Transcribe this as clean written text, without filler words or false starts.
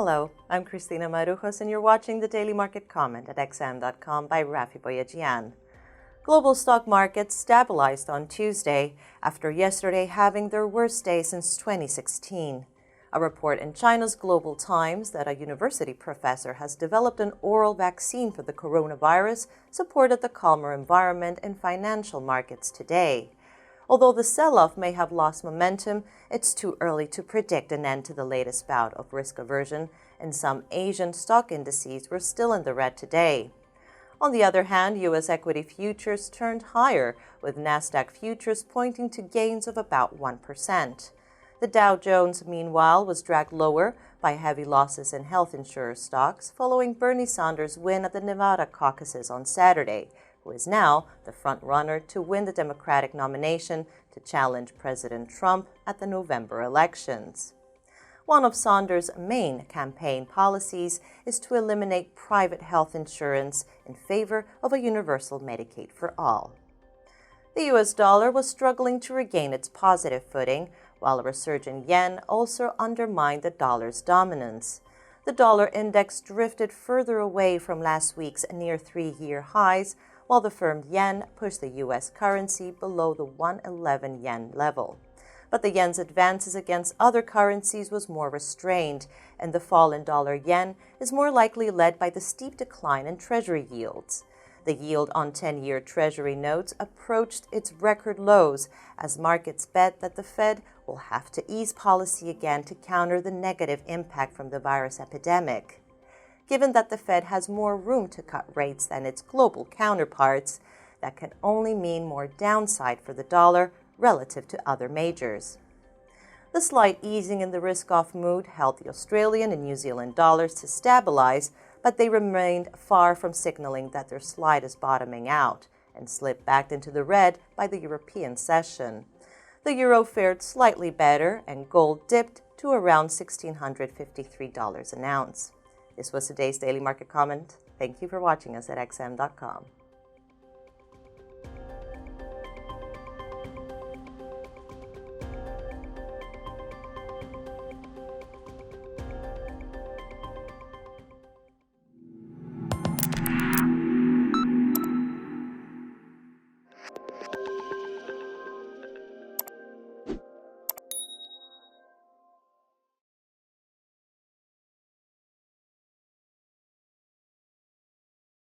Hello, I'm Cristina Marujos and you're watching the Daily Market Comment at xm.com by Rafi Boyajian. Global stock markets stabilized on Tuesday after yesterday having their worst day since 2016. A report in China's Global Times that a university professor has developed an oral vaccine for the coronavirus supported the calmer environment in financial markets today. Although the sell-off may have lost momentum, it's too early to predict an end to the latest bout of risk aversion, and some Asian stock indices were still in the red today. On the other hand, U.S. equity futures turned higher, with Nasdaq futures pointing to gains of about 1%. The Dow Jones, meanwhile, was dragged lower by heavy losses in health insurer stocks following Bernie Sanders' win at the Nevada caucuses on Saturday, who is now the front-runner to win the Democratic nomination to challenge President Trump at the November elections. One of Sanders' main campaign policies is to eliminate private health insurance in favor of a universal Medicaid for all. The U.S. dollar was struggling to regain its positive footing, while a resurgent yen also undermined the dollar's dominance. The dollar index drifted further away from last week's near three-year highs, while the firm yen pushed the U.S. currency below the 111 yen level. But the yen's advances against other currencies was more restrained, and the fall in dollar-yen is more likely led by the steep decline in Treasury yields. The yield on 10-year Treasury notes approached its record lows as markets bet that the Fed will have to ease policy again to counter the negative impact from the virus epidemic. Given that the Fed has more room to cut rates than its global counterparts, that can only mean more downside for the dollar relative to other majors. The slight easing in the risk-off mood helped the Australian and New Zealand dollars to stabilize, but they remained far from signaling that their slide is bottoming out and slipped back into the red by the European session. The euro fared slightly better and gold dipped to around $1,653 an ounce. This was today's Daily Market Comment. Thank you for watching us at xm.com.